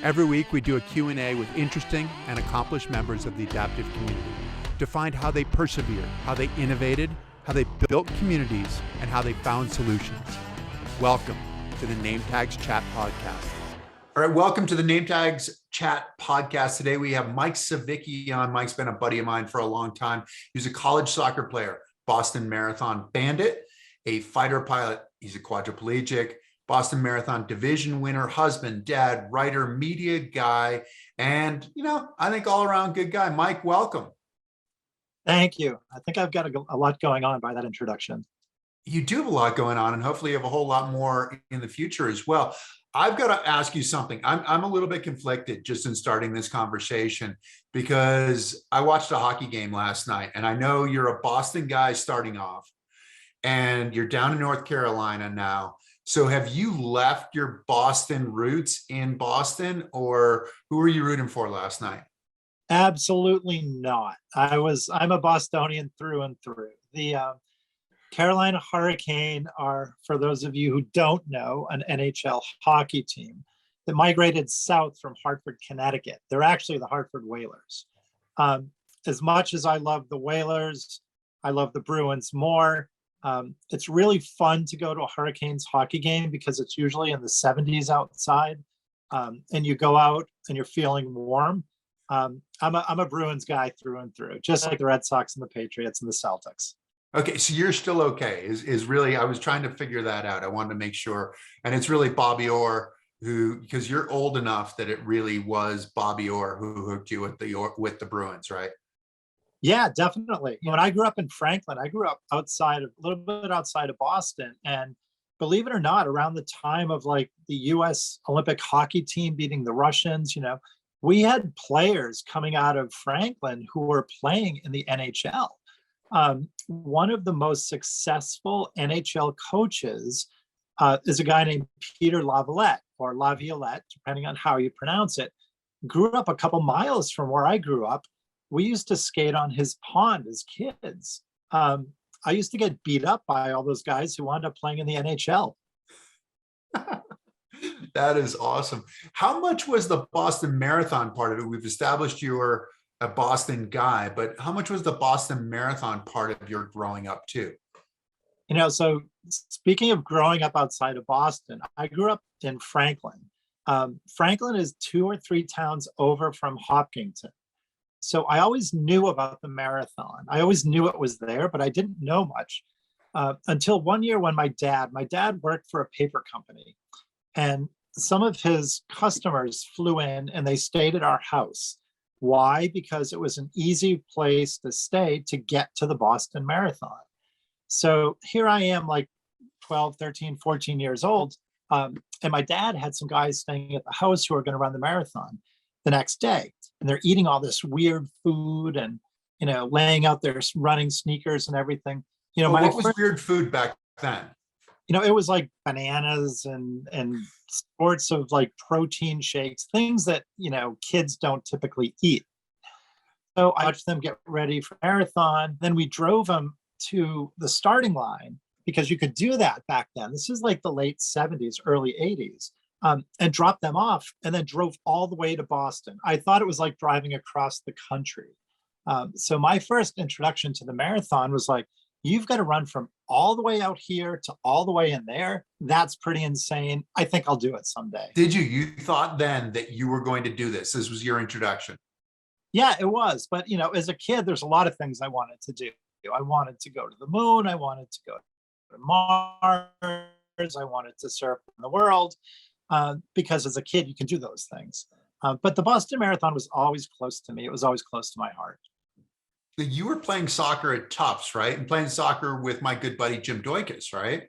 Every week we do a Q&A with interesting and accomplished members of the adaptive community to find how they persevered, how they innovated, how they built communities, and how they found solutions. Welcome to the Nametags Chat Podcast. All right, welcome to the Nametags Chat Podcast. Today we have Mike Savicki on. Mike's been a buddy of mine for a long time. He was a college soccer player, Boston Marathon bandit, a fighter pilot. He's a quadriplegic, Boston Marathon division winner, husband, dad, writer, media guy, and, I think all around good guy. Mike, welcome. Thank you. I think I've got a lot going on by that introduction. You do have a lot going on, and hopefully you have a whole lot more in the future as well. I've got to ask you something. I'm a little bit conflicted just in starting this conversation because I watched a hockey game last night, and I know you're a Boston guy starting off, and you're down in North Carolina now. So have you left your Boston roots in Boston, or who were you rooting for last night? Absolutely not. I'm a Bostonian through and through. The Carolina Hurricane are, for those of you who don't know, an NHL hockey team that migrated south from Hartford, Connecticut. They're actually the Hartford Whalers. As much as I love the Whalers, I love the Bruins more. It's really fun to go to a Hurricanes hockey game because it's usually in the 70s outside, and you go out and you're feeling warm. I'm a Bruins guy through and through, just like the Red Sox and the Patriots and the Celtics. Okay, so you're still okay. Is really, I was trying to figure that out. I wanted to make sure, and it's really Bobby Orr who, because you're old enough that it really was Bobby Orr who hooked you with the Bruins, right? Yeah, definitely. When I grew up in Franklin, I grew up a little bit outside of Boston. And believe it or not, around the time of like the US Olympic hockey team beating the Russians, we had players coming out of Franklin who were playing in the NHL. One of the most successful NHL coaches is a guy named Peter Laviolette, or Laviolette, depending on how you pronounce it. Grew up a couple miles from where I grew up. We used to skate on his pond as kids. I used to get beat up by all those guys who wound up playing in the NHL. That is awesome. How much was the Boston Marathon part of it? We've established you were a Boston guy, but how much was the Boston Marathon part of your growing up too? So speaking of growing up outside of Boston, I grew up in Franklin. Franklin is 2 or 3 towns over from Hopkinton. So I always knew about the marathon. I always knew it was there, but I didn't know much until one year when my dad worked for a paper company, and some of his customers flew in and they stayed at our house. Why? Because it was an easy place to stay to get to the Boston Marathon. So here I am, like 12, 13, 14 years old. And my dad had some guys staying at the house who were going to run the marathon the next day. And they're eating all this weird food and, laying out their running sneakers and everything. What was weird food back then? It was like bananas and sorts of like protein shakes, things that, kids don't typically eat. So I watched them get ready for marathon. Then we drove them to the starting line because you could do that back then. This is like the late 70s, early 80s. And dropped them off and then drove all the way to Boston. I thought it was like driving across the country. So my first introduction to the marathon was like, you've got to run from all the way out here to all the way in there. That's pretty insane. I think I'll do it someday. Did you? You thought then that you were going to do this? This was your introduction? Yeah, it was. But, as a kid, there's a lot of things I wanted to do. I wanted to go to the moon. I wanted to go to Mars. I wanted to surf the world. Because as a kid, you can do those things. But the Boston Marathon was always close to me. It was always close to my heart. You were playing soccer at Tufts, right? And playing soccer with my good buddy, Jim Doikis, right?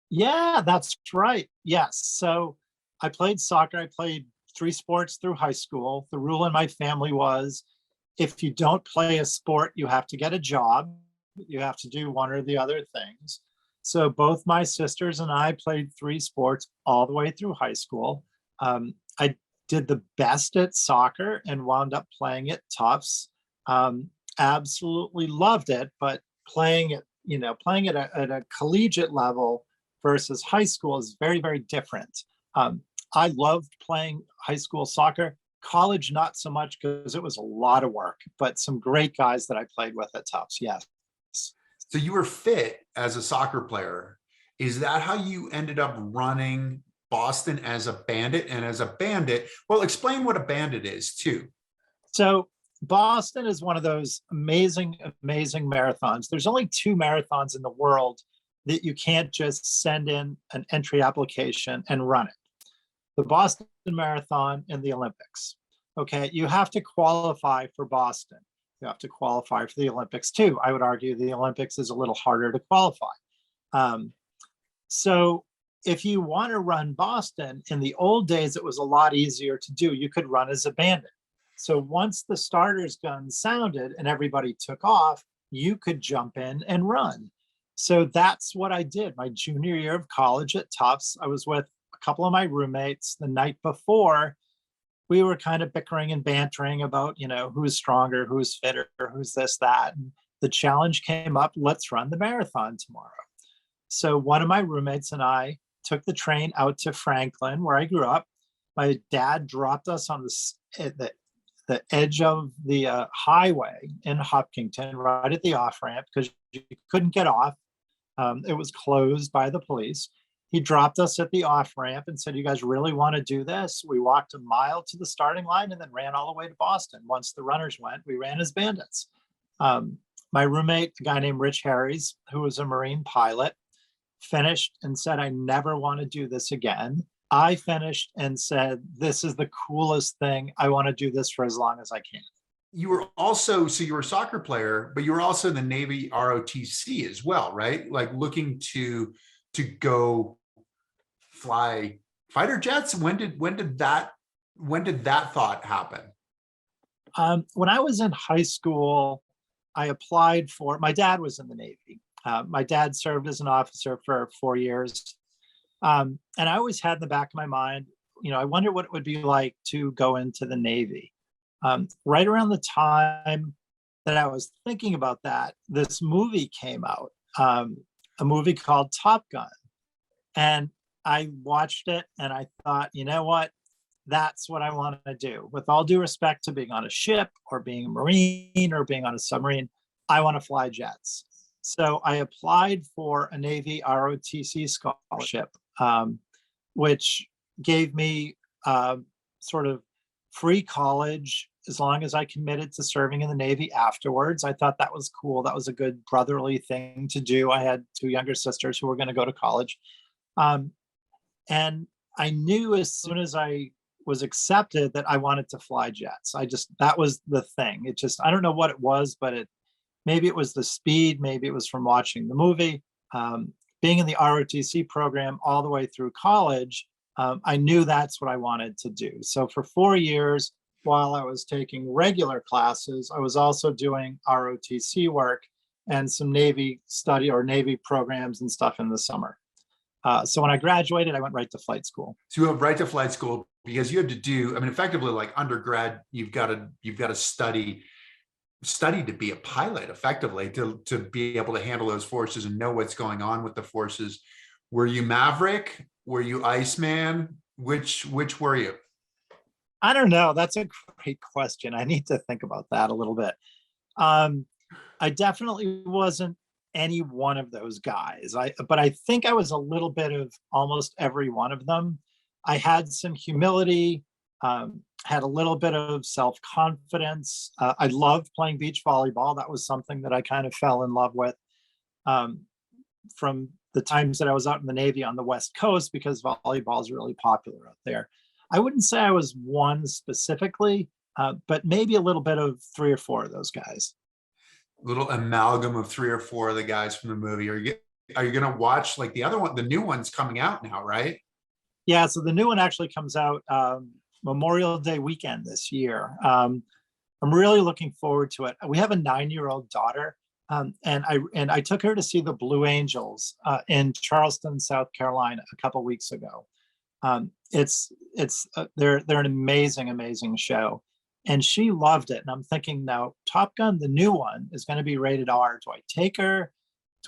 Yeah, that's right. Yes. So I played soccer. I played 3 sports through high school. The rule in my family was if you don't play a sport, you have to get a job. You have to do one or the other things. So both my sisters and I played 3 sports all the way through high school. I did the best at soccer and wound up playing at Tufts. Absolutely loved it, but playing at a collegiate level versus high school is very, very different. I loved playing high school soccer. College, not so much because it was a lot of work, but some great guys that I played with at Tufts. Yes. So you were fit as a soccer player. Is that how you ended up running Boston as a bandit? And as a bandit, well, explain what a bandit is too. So Boston is one of those amazing, amazing marathons. There's only 2 marathons in the world that you can't just send in an entry application and run it. The Boston Marathon and the Olympics. Okay, you have to qualify for Boston. You have to qualify for the Olympics too. I would argue the Olympics is a little harder to qualify. So if you want to run Boston, in the old days, it was a lot easier to do. You could run as a bandit. So once the starter's gun sounded and everybody took off, you could jump in and run. So that's what I did. My junior year of college at Tufts, I was with a couple of my roommates. The night before, we were kind of bickering and bantering about, who's stronger, who's fitter, who's this, that. And the challenge came up, let's run the marathon tomorrow. So one of my roommates and I took the train out to Franklin, where I grew up. My dad dropped us on the edge of the highway in Hopkinton, right at the off-ramp, because you couldn't get off. It was closed by the police. He dropped us at the off-ramp and said, you guys really want to do this? We walked a mile to the starting line and then ran all the way to Boston. Once the runners went, we ran as bandits. My roommate, a guy named Rich Harries, who was a Marine pilot, finished and said, I never want to do this again. I finished and said, this is the coolest thing. I want to do this for as long as I can. You were also, so you were a soccer player, but you were also in the Navy ROTC as well, right? Like looking to go fly fighter jets. When did that thought happen? When I was in high school, I applied for, my dad was in the Navy. My dad served as an officer for 4 years. And I always had in the back of my mind, I wonder what it would be like to go into the Navy. Right around the time that I was thinking about that, this movie came out, a movie called Top Gun. And I watched it and I thought, you know what? That's what I want to do. With all due respect to being on a ship or being a Marine or being on a submarine, I want to fly jets. So I applied for a Navy ROTC scholarship, which gave me sort of free college as long as I committed to serving in the Navy afterwards. I thought that was cool. That was a good brotherly thing to do. I had 2 younger sisters who were going to go to college. And I knew as soon as I was accepted that I wanted to fly jets. That was the thing. I don't know what it was, but maybe it was the speed, maybe it was from watching the movie. Being in the ROTC program all the way through college, I knew that's what I wanted to do. So for 4 years, while I was taking regular classes, I was also doing ROTC work and some Navy study or Navy programs and stuff in the summer. So when I graduated, I went right to flight school. So you went right to flight school because you had to do, effectively like undergrad, you've got to study to be a pilot effectively, to be able to handle those forces and know what's going on with the forces. Were you Maverick? Were you Iceman? Which were you? I don't know. That's a great question. I need to think about that a little bit. I definitely wasn't any one of those guys. But I think I was a little bit of almost every one of them. I had some humility, had a little bit of self-confidence. I loved playing beach volleyball. That was something that I kind of fell in love with from the times that I was out in the Navy on the West Coast, because volleyball is really popular out there. I wouldn't say I was one specifically, but maybe a little bit of 3 or 4 of those guys. Little amalgam of 3 or 4 of the guys from the movie. Are you going to watch like the other one? The new one's coming out now, right? Yeah, so the new one actually comes out Memorial Day weekend this year. I'm really looking forward to it. We have a 9-year-old daughter, and I took her to see the Blue Angels in Charleston, South Carolina, a couple weeks ago. They're an amazing show, and she loved it. And I'm thinking now, Top Gun, the new one, is going to be rated R. Do I take her?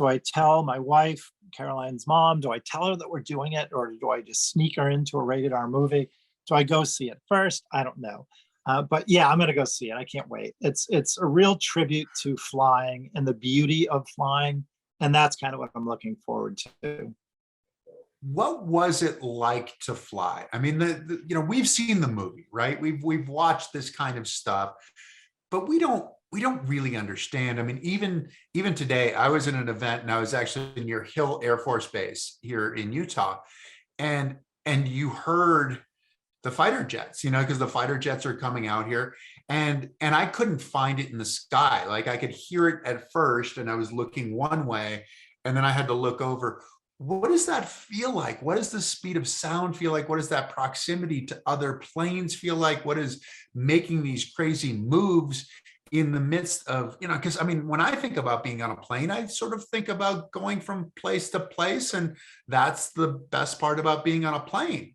Do I tell my wife, Caroline's mom, do I tell her that we're doing it, or do I just sneak her into a rated R movie? Do I go see it first? I don't know. But yeah, I'm going to go see it. I can't wait. It's a real tribute to flying and the beauty of flying. And that's kind of what I'm looking forward to. What was it like to fly? I mean, we've seen the movie, right? We've watched this kind of stuff, but we don't really understand. I mean, even today, I was in an event and I was actually near Hill Air Force Base here in Utah, and you heard the fighter jets, because the fighter jets are coming out here, and I couldn't find it in the sky. Like, I could hear it at first, and I was looking one way, and then I had to look over. What does that feel like? What does the speed of sound feel like? What does that proximity to other planes feel like? What is making these crazy moves in the midst of, because I mean, when I think about being on a plane, I sort of think about going from place to place, and that's the best part about being on a plane.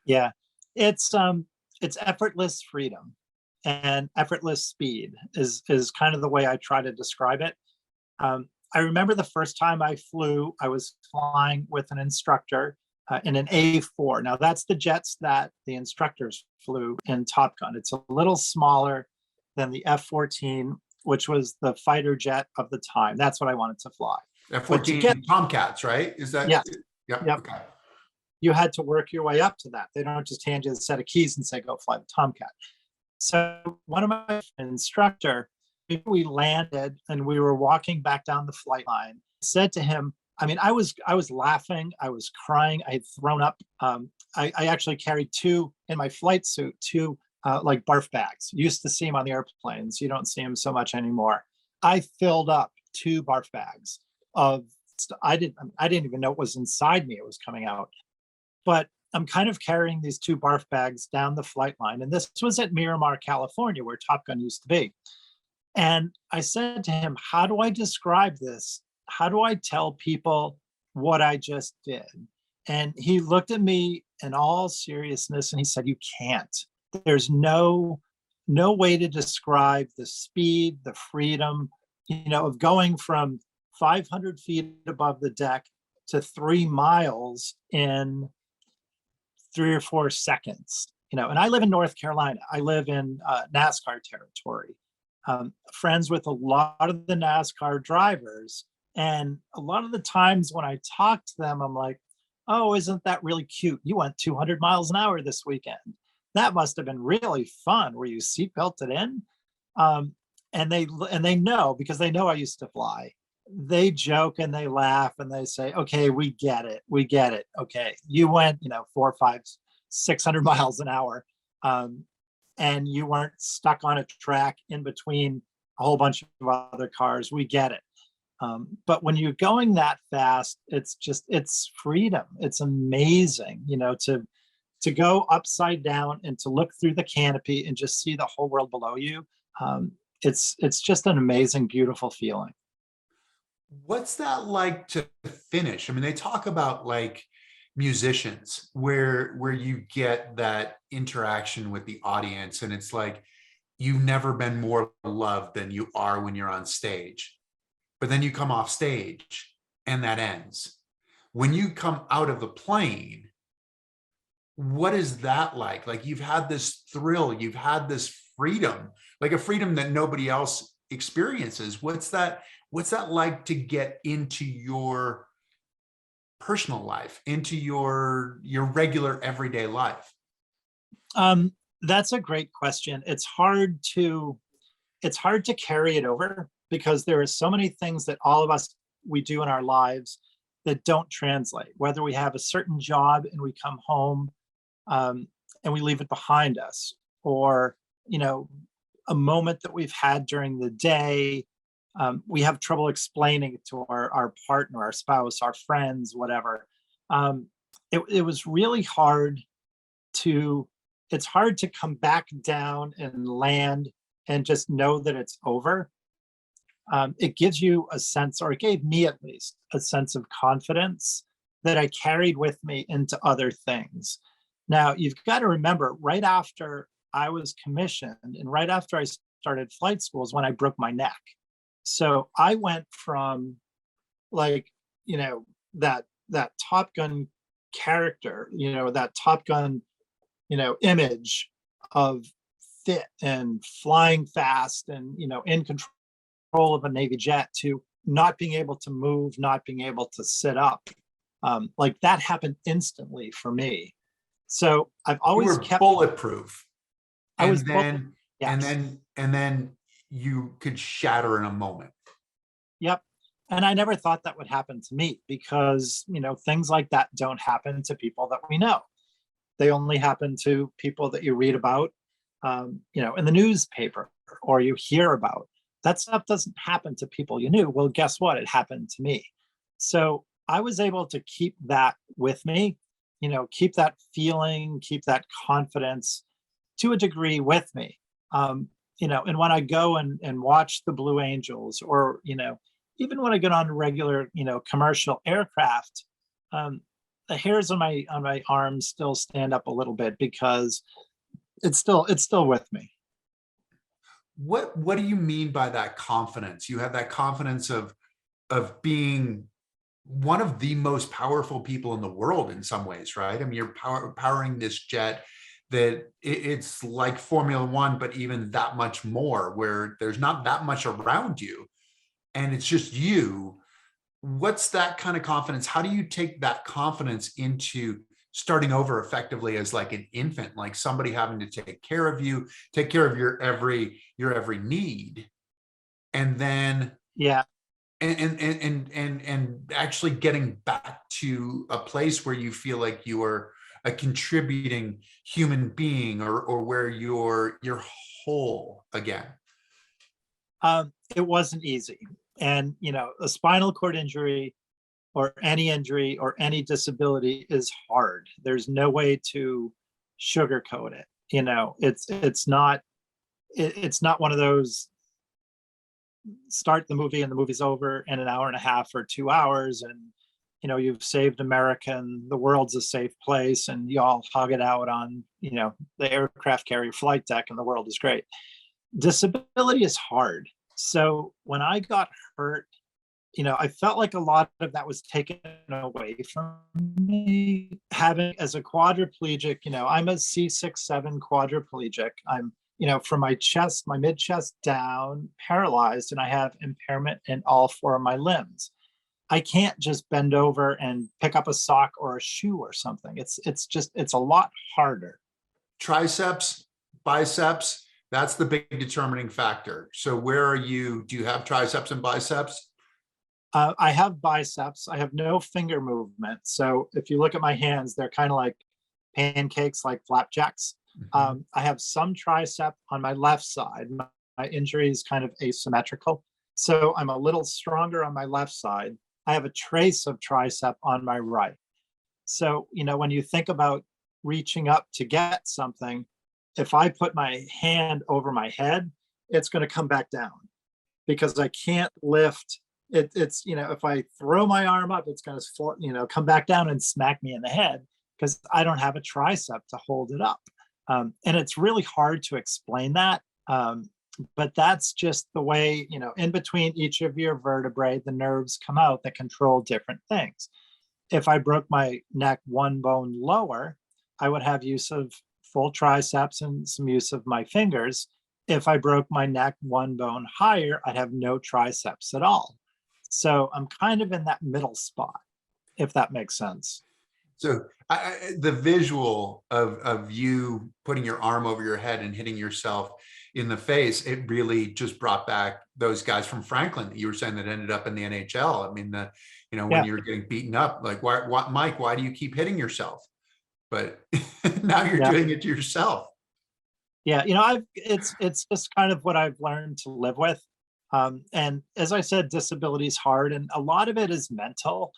Yeah, it's effortless freedom and effortless speed is kind of the way I try to describe it. I remember the first time I flew, I was flying with an instructor in an A4. Now that's the jets that the instructors flew in Top Gun. It's a little smaller than the F-14, which was the fighter jet of the time. That's what I wanted to fly. F-14 Tomcats, right? Is that? Yes. Yep. Okay. You had to work your way up to that. They don't just hand you a set of keys and say, go fly the Tomcat. So one of my instructor, we landed and we were walking back down the flight line, said to him, I mean, I was laughing, I was crying, I had thrown up. I actually carried two in my flight suit, two like barf bags. You used to see them on the airplanes. You don't see them so much anymore. I filled up two barf bags of, I didn't even know what was inside me. It was coming out. But I'm kind of carrying these two barf bags down the flight line. And this was at Miramar, California, where Top Gun used to be. And I said to him, how do I describe this? How do I tell people what I just did? And he looked at me in all seriousness and he said, you can't. There's no way to describe the speed, the freedom, of going from 500 feet above the deck to 3 miles in 3 or 4 seconds, and I live in North Carolina. I live in NASCAR territory. Friends with a lot of the NASCAR drivers. And a lot of the times when I talk to them, I'm like, oh, isn't that really cute? You went 200 miles an hour this weekend. That must have been really fun. Were you seatbelted in? And they know, because they know I used to fly. They joke and they laugh and they say, okay, we get it. We get it. Okay. You went, 400, 500, 600 miles an hour. And you weren't stuck on a track in between a whole bunch of other cars. We get it. But when you're going that fast, it's freedom. It's amazing, to go upside down and to look through the canopy and just see the whole world below you. It's just an amazing, beautiful feeling. What's that like to finish? I mean, they talk about like musicians where you get that interaction with the audience, and it's like you've never been more loved than you are when you're on stage. But then you come off stage and that ends. When you come out of the plane, what is that like? Like, you've had this thrill, you've had this freedom, like a freedom that nobody else experiences. What's that like to get into your personal life, into your regular everyday life? That's a great question. It's hard to carry it over, because there are so many things that all of us, we do in our lives that don't translate. Whether we have a certain job and we come home and we leave it behind us, or a moment that we've had during the day, we have trouble explaining it to our partner, our spouse, our friends, whatever. It was really hard it's hard to come back down and land and just know that it's over. It gives you a sense, or it gave me at least, a sense of confidence that I carried with me into other things. Now, you've got to remember, right after I was commissioned and right after I started flight school is when I broke my neck. So I went from like, that Top Gun character, that Top Gun, image of fit and flying fast and, in control of a Navy jet, to not being able to move, not being able to sit up. Like that happened instantly for me. So I've always kept bulletproof. I was and yes. then you could shatter in a moment. Yep. And I never thought that would happen to me because, things like that don't happen to people that we know. They only happen to people that you read about, in the newspaper or you hear about. That stuff doesn't happen to people you knew. Well, guess what? It happened to me. So I was able to keep that with me, keep that feeling, keep that confidence to a degree with me. And when I go and watch the Blue Angels, or, even when I get on regular, commercial aircraft, the hairs on my arms still stand up a little bit because it's still with me. What do you mean by that confidence? You have that confidence of being one of the most powerful people in the world in some ways, right? I mean, you're powering this jet that it's like Formula One, but even that much more, where there's not that much around you and it's just you. What's that kind of confidence? How do you take that confidence into starting over effectively as like an infant, like somebody having to take care of you, take care of your every need, and then Yeah. and actually getting back to a place where you feel like you are a contributing human being, or where you're whole again? It wasn't easy. And, a spinal cord injury or any disability is hard. There's no way to sugarcoat it. It's not one of those start the movie and the movie's over in an hour and a half or 2 hours, and you've saved America and the world's a safe place, and you all hug it out on the aircraft carrier flight deck, and the world is great. Disability is hard. So when I got hurt, I felt like a lot of that was taken away from me. Having, as a quadriplegic, I'm a C6-7 quadriplegic. I'm, from my chest, my mid chest down, paralyzed, and I have impairment in all four of my limbs. I can't just bend over and pick up a sock or a shoe or something. It's a lot harder. Triceps, biceps, that's the big determining factor. So where are you? Do you have triceps and biceps? I have biceps. I have no finger movement. So if you look at my hands, they're kind of like pancakes, like flapjacks. Mm-hmm. I have some tricep on my left side. My injury is kind of asymmetrical. So I'm a little stronger on my left side. I have a trace of tricep on my right. So, when you think about reaching up to get something, if I put my hand over my head, it's going to come back down because I can't lift. If I throw my arm up, it's going to, come back down and smack me in the head because I don't have a tricep to hold it up. And it's really hard to explain that. But that's just the way, in between each of your vertebrae, the nerves come out that control different things. If I broke my neck one bone lower, I would have use of full triceps and some use of my fingers. If I broke my neck one bone higher, I'd have no triceps at all. So I'm kind of in that middle spot, if that makes sense. So the visual of you putting your arm over your head and hitting yourself in the face, it really just brought back those guys from Franklin that you were saying that ended up in the NHL. I mean, when you were getting beaten up, like, why, Mike, why do you keep hitting yourself? But now you're doing it to yourself. Yeah, it's just kind of what I've learned to live with. And as I said, disability is hard, and a lot of it is mental.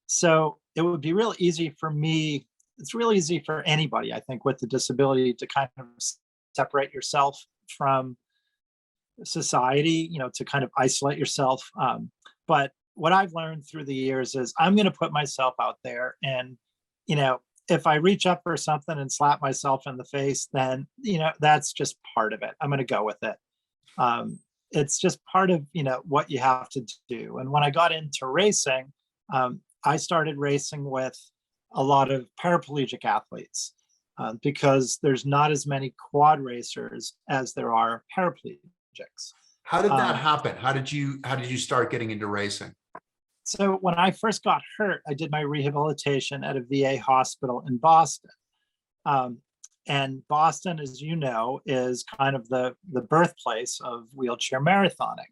So it would be real easy for me. It's real easy for anybody, I think, with the disability to kind of separate yourself from society, to kind of isolate yourself. But what I've learned through the years is I'm going to put myself out there, and, if I reach up for something and slap myself in the face, then, that's just part of it. I'm going to go with it. it's just part of, what you have to do. And when I got into racing, I started racing with a lot of paraplegic athletes because there's not as many quad racers as there are paraplegics. How did that happen? How did you start getting into racing? So when I first got hurt, I did my rehabilitation at a VA hospital in Boston. And Boston, as you know, is kind of the birthplace of wheelchair marathoning.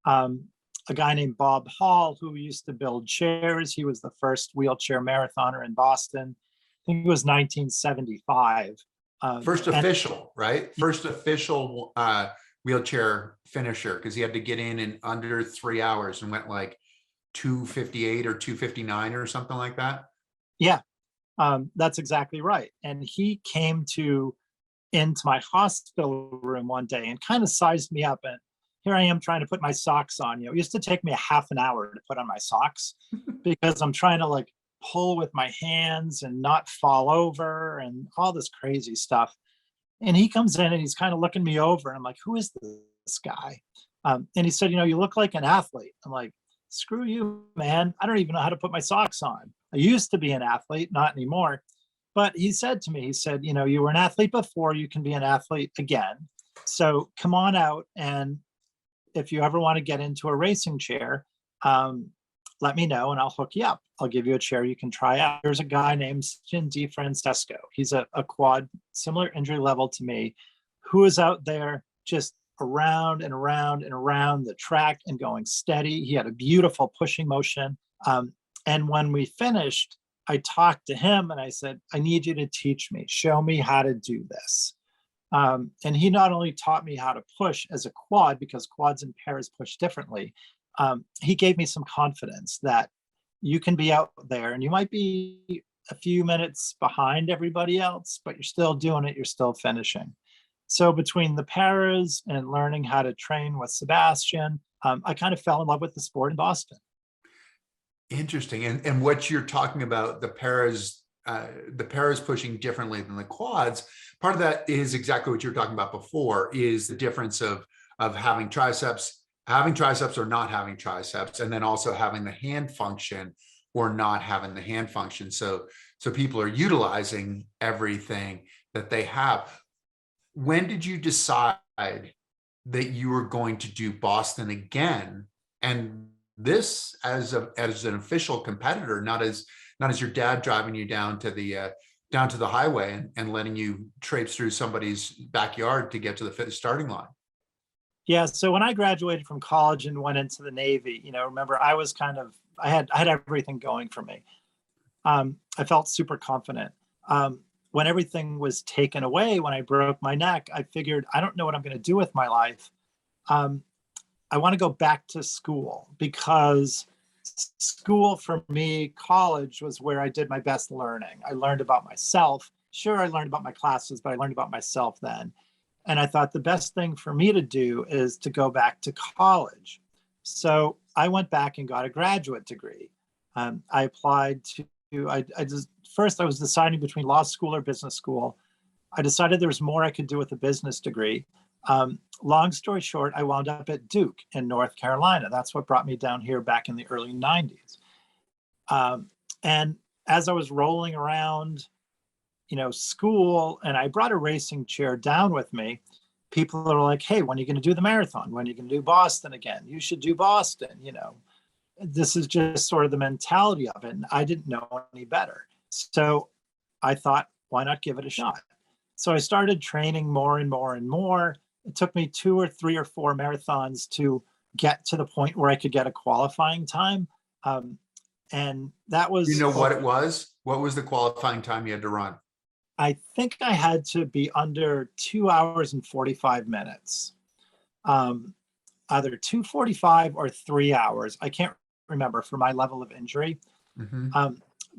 A guy named Bob Hall, who used to build chairs, he was the first wheelchair marathoner in Boston. I think it was 1975. First official, right? First official wheelchair finisher, because he had to get in under 3 hours and went like 2:58 or 2:59 or something like that. Yeah, that's exactly right. And he came into my hospital room one day and kind of sized me up. And here I am trying to put my socks on. It used to take me a half an hour to put on my socks because I'm trying to like pull with my hands and not fall over and all this crazy stuff. And he comes in and he's kind of looking me over. And I'm like, who is this guy? And he said, you look like an athlete. I'm like, screw you, man. I don't even know how to put my socks on. I used to be an athlete, not anymore. But he said to me, you were an athlete before, you can be an athlete again. So come on out. And if you ever want to get into a racing chair, let me know and I'll hook you up. I'll give you a chair you can try out. There's a guy named Stin DiFrancesco. He's a quad, similar injury level to me, who is out there just around and around and around the track and going steady. He had a beautiful pushing motion. And when we finished, I talked to him and I said, I need you to teach me, show me how to do this. And he not only taught me how to push as a quad, because quads and pairs push differently, he gave me some confidence that you can be out there and you might be a few minutes behind everybody else, but you're still doing it, you're still finishing. So between the paras and learning how to train with Sebastian, I kind of fell in love with the sport in Boston. Interesting. And what you're talking about, the paras pushing differently than the quads, part of that is exactly what you were talking about before, is the difference of having triceps or not having triceps, and then also having the hand function or not having the hand function. So people are utilizing everything that they have. When did you decide that you were going to do Boston again? And this as an official competitor, not as your dad driving you down to the highway and letting you traipse through somebody's backyard to get to the starting line. Yeah. So when I graduated from college and went into the Navy, remember I was I had everything going for me. I felt super confident. When everything was taken away, when I broke my neck, I figured, I don't know what I'm going to do with my life. I want to go back to school, because school for me, college was where I did my best learning. I learned about myself. Sure, I learned about my classes, but I learned about myself then. And I thought the best thing for me to do is to go back to college. So I went back and got a graduate degree. I applied to, first I was deciding between law school or business school. I decided there was more I could do with a business degree. Long story short, I wound up at Duke in North Carolina. That's what brought me down here back in the early 90s. And as I was rolling around, school, and I brought a racing chair down with me, people are like, hey, when are you going to do the marathon? When are you going to do Boston again? You should do Boston. This is just sort of the mentality of it. And I didn't know any better. So I thought, why not give it a shot? So I started training more and more and more. It took me 2 or 3 or 4 marathons to get to the point where I could get a qualifying time. And that was... You know what it was? What was the qualifying time you had to run? I think I had to be under 2 hours and 45 minutes. Either 2:45 or 3 hours. I can't remember for my level of injury. Mm-hmm.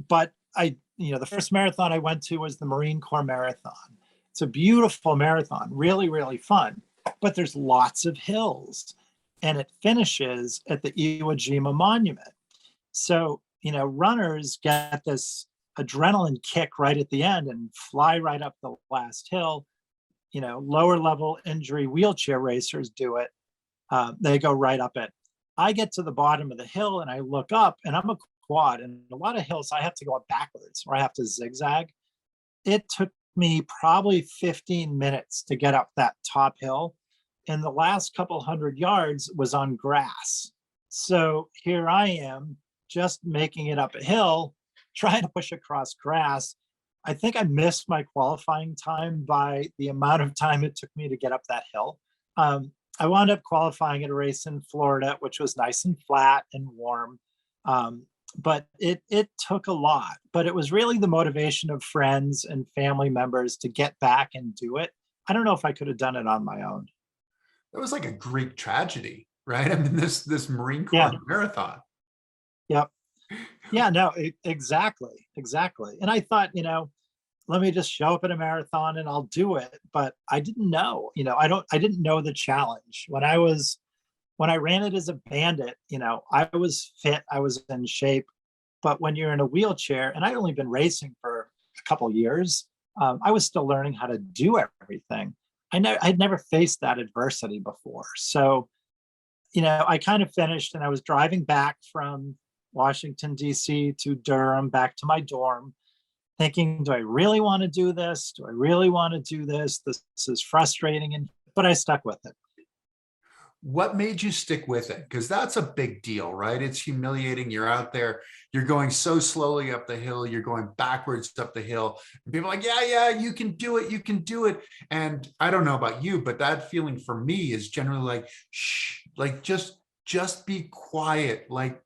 But the first marathon I went to was the Marine Corps Marathon. It's a beautiful marathon, really, really fun, but there's lots of hills, and it finishes at the Iwo Jima Monument. So, runners get this adrenaline kick right at the end and fly right up the last hill. Lower level injury wheelchair racers do it They go right up it. I get to the bottom of the hill and I look up, and I'm a quad, and a lot of hills I have to go up backwards or I have to zigzag. It took me probably 15 minutes to get up that top hill, and the last couple hundred yards was on grass. So here I am just making it up a hill, trying to push across grass. I think I missed my qualifying time by the amount of time it took me to get up that hill. I wound up qualifying at a race in Florida, which was nice and flat and warm. But it took a lot, but it was really the motivation of friends and family members to get back and do it. I don't know if I could have done it on my own. It was like a Greek tragedy, right? I mean, this Marine Corps Yeah. marathon. Yep. Yeah, no, exactly. And I thought, let me just show up at a marathon and I'll do it. But I didn't know, I didn't know the challenge. When I ran it as a bandit, I was fit, I was in shape. But when you're in a wheelchair, and I'd only been racing for a couple years, I was still learning how to do everything. I'd never faced that adversity before. So, I kind of finished, and I was driving back from Washington, D.C. to Durham, back to my dorm, thinking, do I really want to do this? Do I really want to do this? This is frustrating. But I stuck with it. What made you stick with it? Because that's a big deal, right? It's humiliating. You're out there, you're going so slowly up the hill, you're going backwards up the hill. And people are like, yeah, you can do it. You can do it. And I don't know about you, but that feeling for me is generally like, shh, like just be quiet. Like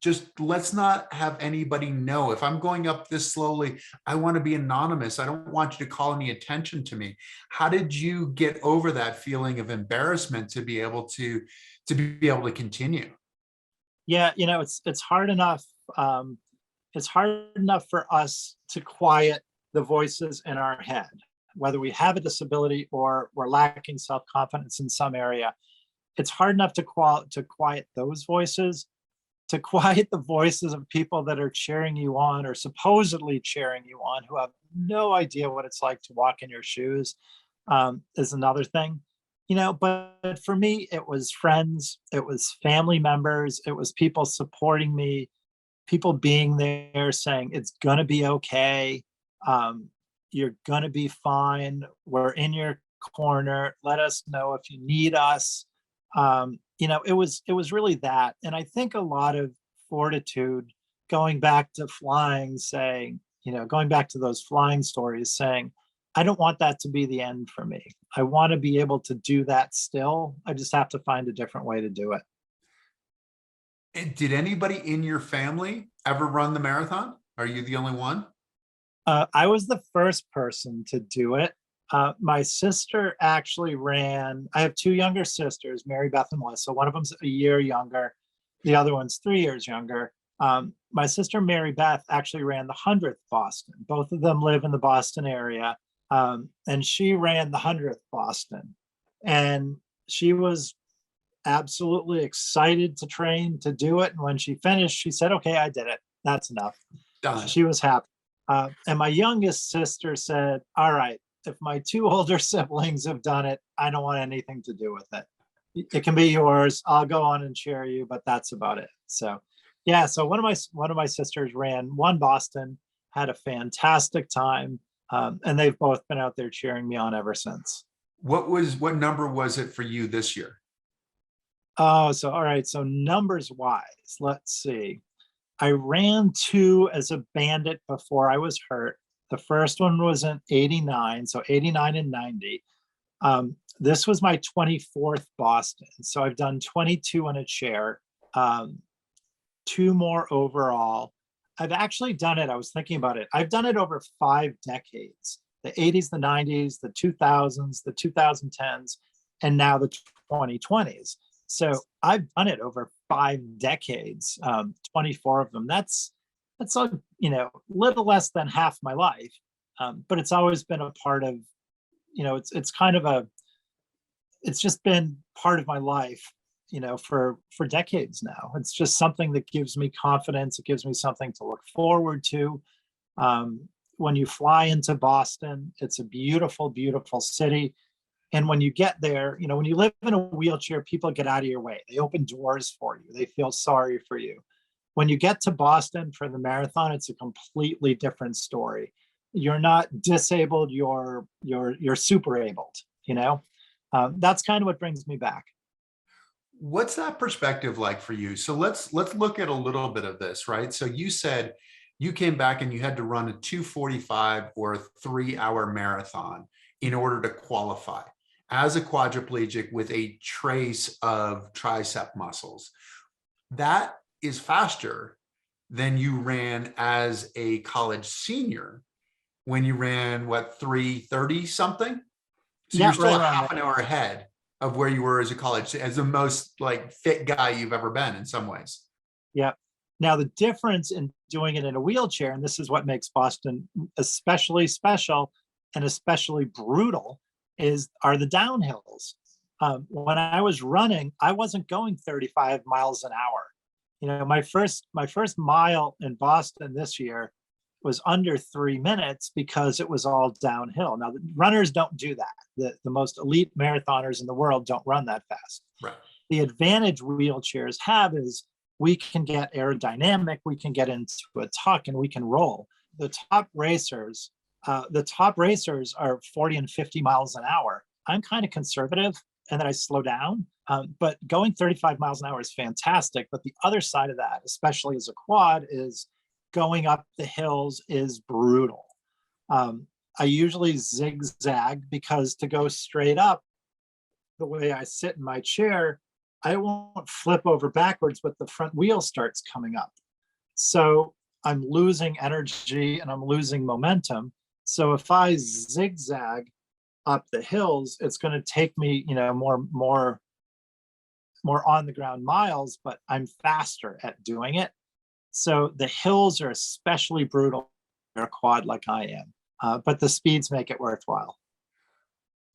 just let's not have anybody know. If I'm going up this slowly, I want to be anonymous. I don't want you to call any attention to me. How did you get over that feeling of embarrassment to be able to continue? Yeah, it's hard enough. It's hard enough for us to quiet the voices in our head, whether we have a disability or we're lacking self-confidence in some area. It's hard enough to quiet those voices, to quiet the voices of people that are cheering you on or supposedly cheering you on, who have no idea what it's like to walk in your shoes, is another thing. But for me, it was friends, it was family members, it was people supporting me, people being there saying, it's going to be okay. You're going to be fine. We're in your corner. Let us know if you need us. It was really that. And I think a lot of fortitude, going back to flying, saying, going back to those flying stories, saying, I don't want that to be the end for me. I want to be able to do that still. I just have to find a different way to do it. And did anybody in your family ever run the marathon? Are you the only one? I was the first person to do it. My sister actually ran. I have two younger sisters, Mary Beth and Melissa. One of them's a year younger. The other one's 3 years younger. My sister, Mary Beth, actually ran the 100th Boston. Both of them live in the Boston area. And she ran the 100th Boston. And she was absolutely excited to train to do it. And when she finished, she said, okay, I did it. That's enough. Done. She was happy. And my youngest sister said, all right, if my two older siblings have done it, I don't want anything to do with it. It can be yours. I'll go on and cheer you, but that's about it. So, yeah. So one of my sisters ran one Boston, had a fantastic time, and they've both been out there cheering me on ever since. What number was it for you this year? Oh, so all right. So numbers wise, let's see. I ran 2 as a bandit before I was hurt. The first one was in 89, so 89 and 90. This was my 24th Boston. So I've done 22 in a chair, 2 more overall. I've actually done it. I was thinking about it. I've done it over 5 decades, the 80s, the 90s, the 2000s, the 2010s, and now the 2020s. So I've done it over 5 decades, 24 of them. That's a little less than half my life, but it's always been a part of, it's just been part of my life, for decades now. It's just something that gives me confidence. It gives me something to look forward to. When you fly into Boston, it's a beautiful, beautiful city. And when you get there, when you live in a wheelchair, people get out of your way. They open doors for you. They feel sorry for you. When you get to Boston for the marathon, it's a completely different story. You're not disabled, you're super abled, That's kind of what brings me back. What's that perspective like for you? So let's look at a little bit of this, right? So you said you came back and you had to run a 2:45 or a 3-hour marathon in order to qualify as a quadriplegic with a trace of tricep muscles. That is faster than you ran as a college senior when you ran, what, 3:30 something? So Yeah, you're still right a around half there. an hour ahead of where you were as a college, as the most like fit guy you've ever been in some ways. Yeah. Now, the difference in doing it in a wheelchair, and this is what makes Boston especially special and especially brutal, are the downhills. When I was running, I wasn't going 35 miles an hour. My first mile in Boston this year was under 3 minutes because it was all downhill. Now, the runners don't do that. The most elite marathoners in the world don't run that fast. Right. The advantage wheelchairs have is we can get aerodynamic, we can get into a tuck, and we can roll. The top racers are 40 and 50 miles an hour. I'm kind of conservative and then I slow down. But going 35 miles an hour is fantastic. But the other side of that, especially as a quad, is going up the hills is brutal. I usually zigzag because to go straight up, the way I sit in my chair, I won't flip over backwards, but the front wheel starts coming up. So I'm losing energy and I'm losing momentum. So if I zigzag up the hills, it's going to take me, more on the ground miles, but I'm faster at doing it. So the hills are especially brutal for a quad like I am, but the speeds make it worthwhile.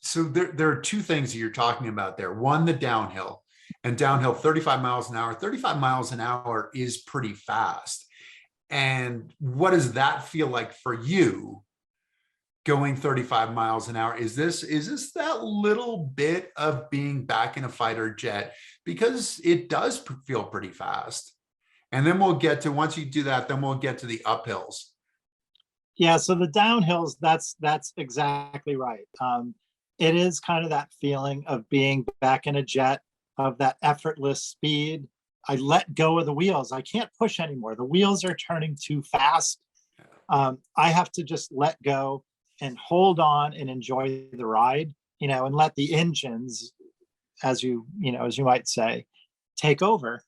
So there are two things that you're talking about there. One, the downhill, and downhill 35 miles an hour. 35 miles an hour is pretty fast. And what does that feel like for you going 35 miles an hour? Is this that little bit of being back in a fighter jet? Because it does feel pretty fast. And then once you do that, then we'll get to the uphills. Yeah, so the downhills, that's exactly right. It is kind of that feeling of being back in a jet, of that effortless speed. I let go of the wheels. I can't push anymore. The wheels are turning too fast. I have to just let go and hold on and enjoy the ride, and let the engines, as you might say, take over.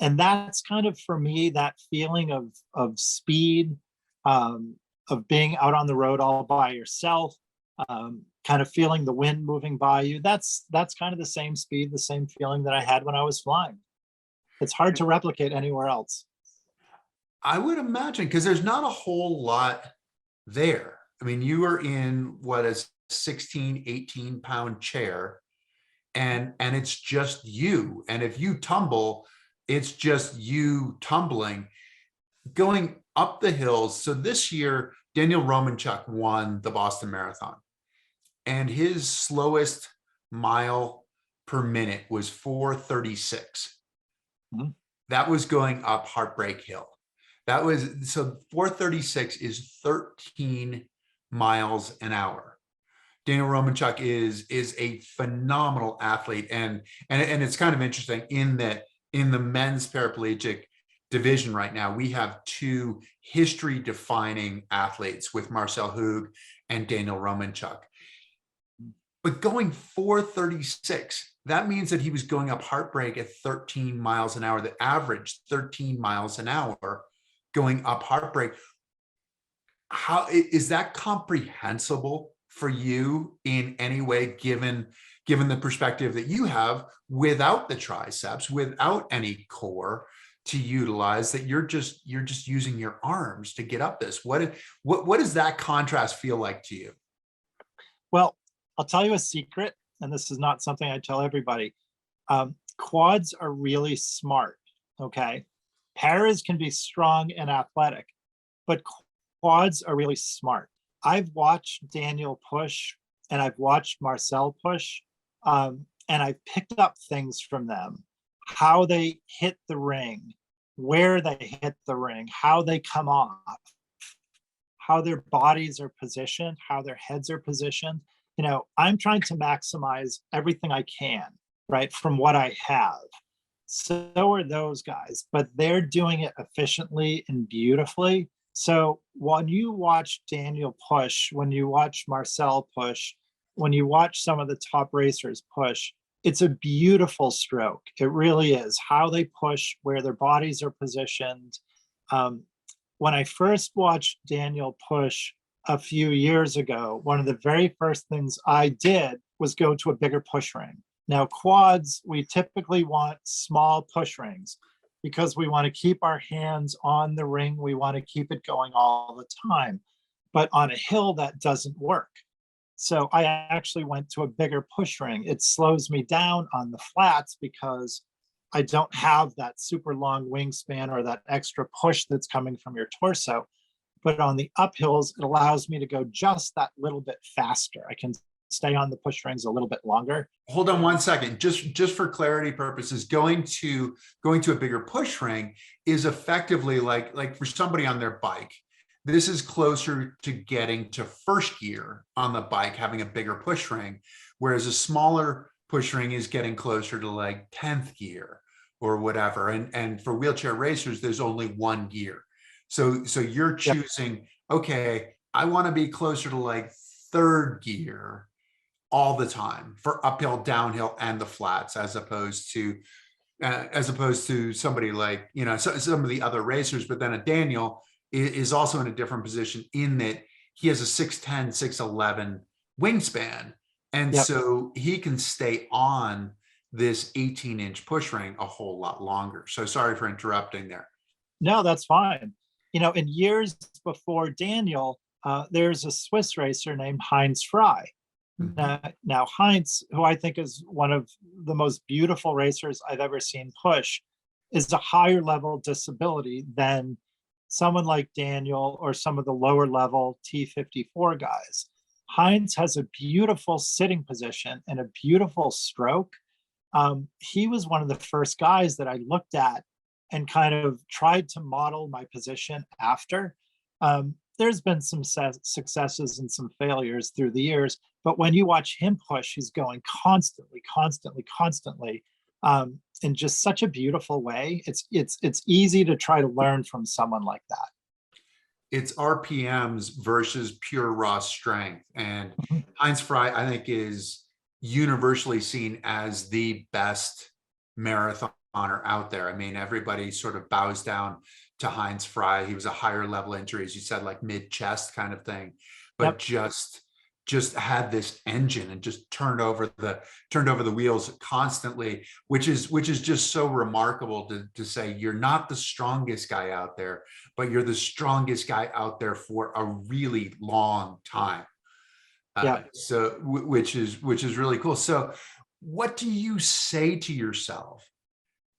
And that's kind of, for me, that feeling of speed, of being out on the road all by yourself, kind of feeling the wind moving by you. That's kind of the same speed, the same feeling that I had when I was flying. It's hard to replicate anywhere else. I would imagine, because there's not a whole lot there. I mean, you are in what is 16, 18 pound chair, and it's just you. And if you tumble, it's just you tumbling, going up the hills. So this year, Daniel Romanchuk won the Boston Marathon, and his slowest mile per minute was 4:36. Mm-hmm. That was going up Heartbreak Hill. So 4:36 is 13 miles an hour. Daniel Romanchuk is a phenomenal athlete, and it's kind of interesting in that in the men's paraplegic division right now, we have two history-defining athletes with Marcel Hug and Daniel Romanchuk. But going 4:36, that means that he was going up Heartbreak at 13 miles an hour, the average 13 miles an hour going up Heartbreak. How is that comprehensible for you in any way, given the perspective that you have without the triceps, without any core to utilize, that you're just using your arms to get up this? What does that contrast feel like to you? Well, I'll tell you a secret, and this is not something I tell everybody. Quads are really smart, okay? Paras can be strong and athletic, but quads are really smart. I've watched Daniel push and I've watched Marcel push, and I've picked up things from them, how they hit the ring, where they hit the ring, how they come off, how their bodies are positioned, how their heads are positioned. You know, I'm trying to maximize everything I can, right, from what I have. So are those guys, but they're doing it efficiently and beautifully. So when you watch Daniel push, when you watch Marcel push, when you watch some of the top racers push, it's a beautiful stroke. It really is. How they push, where their bodies are positioned. When I first watched Daniel push a few years ago, one of the very first things I did was go to a bigger push ring. Now, quads, we typically want small push rings because we want to keep our hands on the ring. We want to keep it going all the time. But on a hill, that doesn't work. So I actually went to a bigger push ring. It slows me down on the flats because I don't have that super long wingspan or that extra push that's coming from your torso. But on the uphills, it allows me to go just that little bit faster. I can stay on the push rings a little bit longer. Hold on one second. Just for clarity purposes, going to a bigger push ring is effectively like for somebody on their bike. This is closer to getting to first gear on the bike, having a bigger push ring, whereas a smaller push ring is getting closer to like 10th gear or whatever. And for wheelchair racers, there's only one gear. So you're choosing, okay, I want to be closer to like third gear all the time for uphill, downhill, and the flats, as opposed to somebody like, you know, some of the other racers. But then a Daniel is also in a different position in that he has a 6'10", 6'11" wingspan. And so he can stay on this 18-inch push ring a whole lot longer. So sorry for interrupting there. No, that's fine. You know, in years before Daniel, there's a Swiss racer named Heinz Frey. Now, Heinz, who I think is one of the most beautiful racers I've ever seen push, is a higher level disability than someone like Daniel or some of the lower level T54 guys. Heinz has a beautiful sitting position and a beautiful stroke. He was one of the first guys that I looked at and kind of tried to model my position after. There's been some successes and some failures through the years, but when you watch him push, he's going constantly, in just such a beautiful way. It's easy to try to learn from someone like that. It's RPMs versus pure raw strength. And Heinz Frey, I think, is universally seen as the best marathoner out there. I mean, everybody sort of bows down to Heinz Frey. He was a higher level injury, as you said, like mid chest kind of thing, but just had this engine and just turned over the wheels constantly, which is just so remarkable to say you're not the strongest guy out there, but you're the strongest guy out there for a really long time. So which is really cool. So what do you say to yourself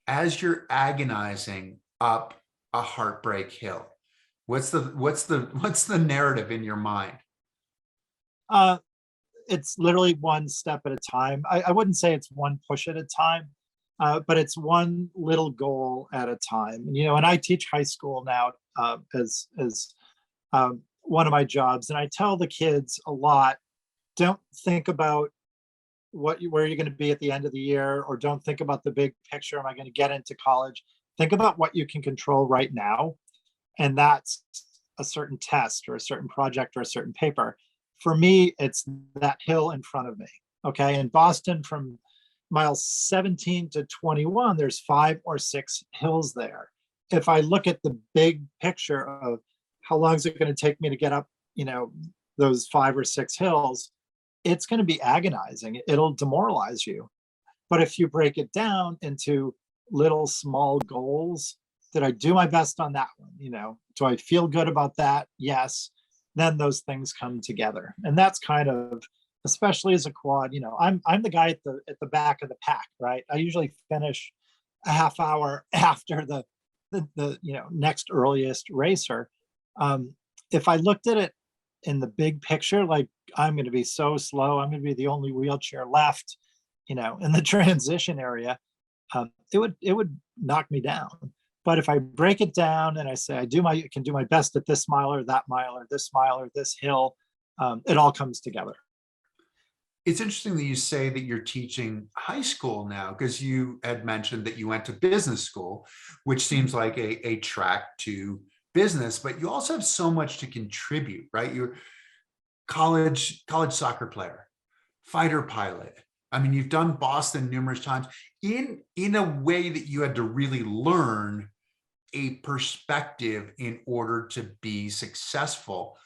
as you're agonizing up a heartbreak hill? What's the narrative in your mind? It's literally one step at a time. I wouldn't say it's one push at a time, but it's one little goal at a time. You know, and I teach high school now as one of my jobs, and I tell the kids a lot: don't think about where you're going to be at the end of the year, or don't think about the big picture. Am I going to get into college? Think about what you can control right now, and that's a certain test or a certain project or a certain paper. For me, it's that hill in front of me. Okay. In Boston, from miles 17 to 21, there's 5 or 6 hills there. If I look at the big picture of how long is it going to take me to get up, you know, those 5 or 6 hills, it's going to be agonizing. It'll demoralize you. But if you break it down into little small goals, did I do my best on that one? You know, do I feel good about that? Yes. Then those things come together. And that's kind of, especially as a quad, you know, I'm the guy at the back of the pack, right? I usually finish a half hour after the you know, next earliest racer. If I looked at it in the big picture, like I'm going to be so slow, I'm going to be the only wheelchair left, in the transition area, it would knock me down. But if I break it down and I say I can do my best at this mile or that mile or this mile or this hill, it all comes together. It's interesting that you say that you're teaching high school now, because you had mentioned that you went to business school, which seems like a track to business, but you also have so much to contribute, right? You're college soccer player, fighter pilot. I mean, you've done Boston numerous times in a way that you had to really learn a perspective in order to be successful.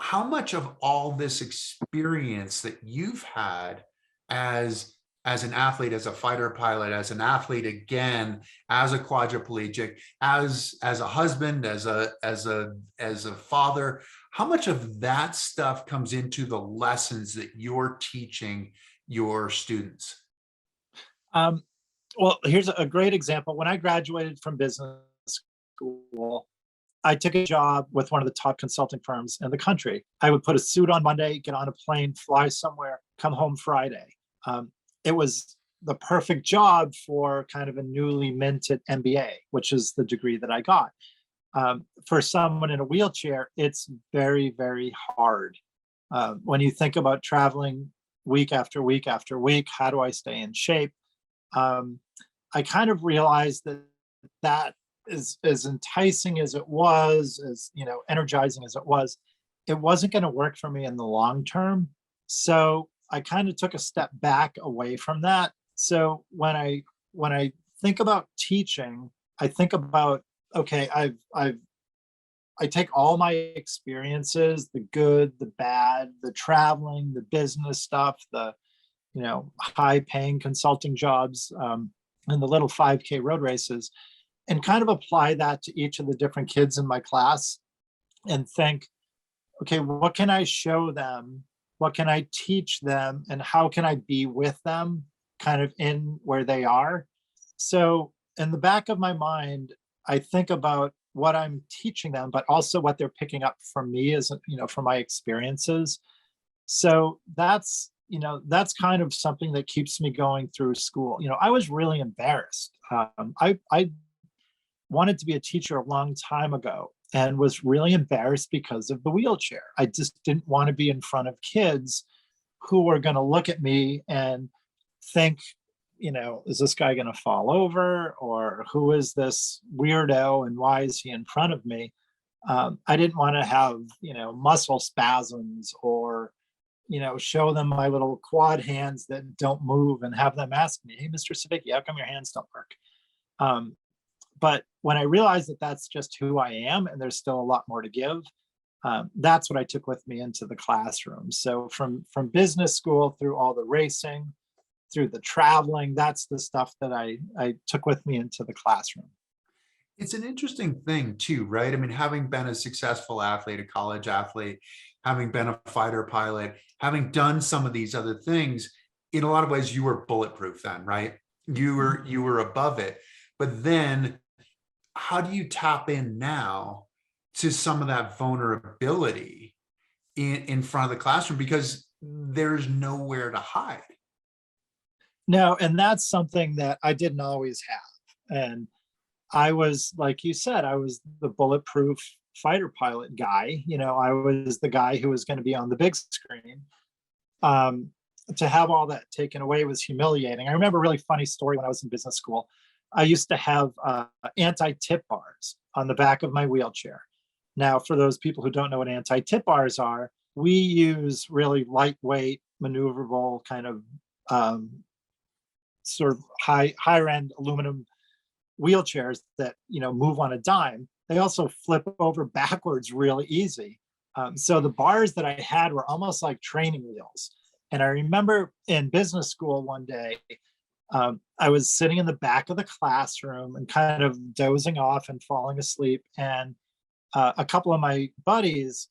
How much of all this experience that you've had as an athlete, as a fighter pilot, as an athlete again, as a quadriplegic, as a husband, as a father, how much of that stuff comes into the lessons that you're teaching your students? Well, here's a great example. When I graduated from business school, I took a job with one of the top consulting firms in the country. I would put a suit on Monday, get on a plane, fly somewhere, come home Friday. It was the perfect job for kind of a newly minted MBA, which is the degree that I got. For someone in a wheelchair, it's very, very hard. When you think about traveling week after week after week, how do I stay in shape? I kind of realized that as enticing as it was, as energizing as it wasn't going to work for me in the long term. So I kind of took a step back away from that. So when I think about teaching, I think about, okay, I take all my experiences, the good, the bad, the traveling, the business stuff, the high paying consulting jobs, and the little 5K road races, and kind of apply that to each of the different kids in my class and think, okay, what can I show them? What can I teach them? And how can I be with them kind of in where they are? So in the back of my mind, I think about what I'm teaching them, but also what they're picking up from me as, from my experiences. So that's kind of something that keeps me going through school. I was really embarrassed. I wanted to be a teacher a long time ago and was really embarrassed because of the wheelchair. I just didn't want to be in front of kids who were going to look at me and think, is this guy going to fall over, or who is this weirdo and why is he in front of me? I didn't want to have, muscle spasms or, show them my little quad hands that don't move and have them ask me, hey, Mr. Savicki, how come your hands don't work? But when I realized that that's just who I am and there's still a lot more to give, that's what I took with me into the classroom. So from business school through all the racing, through the traveling, that's the stuff that I took with me into the classroom. It's an interesting thing too, right? I mean, having been a successful athlete, a college athlete, having been a fighter pilot, having done some of these other things, in a lot of ways, you were bulletproof then, right? You were above it. But then how do you tap in now to some of that vulnerability in front of the classroom? Because there's nowhere to hide. No, and that's something that I didn't always have. And I was, like you said, I was the bulletproof fighter pilot guy. I was the guy who was going to be on the big screen. To have all that taken away was humiliating. I remember a really funny story when I was in business school. I used to have anti-tip bars on the back of my wheelchair. Now, for those people who don't know what anti-tip bars are, we use really lightweight, maneuverable kind of sort of higher end aluminum wheelchairs that move on a dime. They also flip over backwards really easy. So the bars that I had were almost like training wheels. And I remember in business school one day, I was sitting in the back of the classroom and kind of dozing off and falling asleep. And a couple of my buddies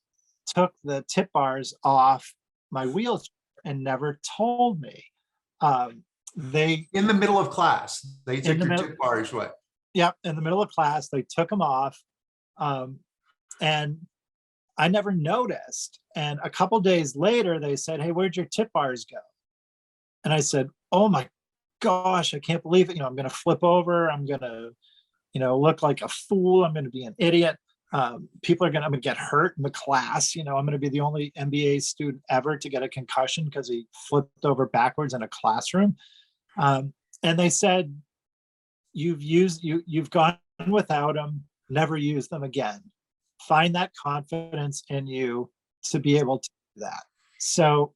took the tip bars off my wheelchair and never told me. They in the middle of class, they took your tip bars, what? Yep, in the middle of class, they took them off. And I never noticed. And a couple days later, they said, "Hey, where'd your tip bars go?" And I said, "Oh my gosh, I can't believe it. I'm going to flip over. I'm going to, look like a fool. I'm going to be an idiot. I'm going to get hurt in the class. I'm going to be the only MBA student ever to get a concussion because he flipped over backwards in a classroom." And they said, you've gone without them, never use them again. Find that confidence in you to be able to do that. So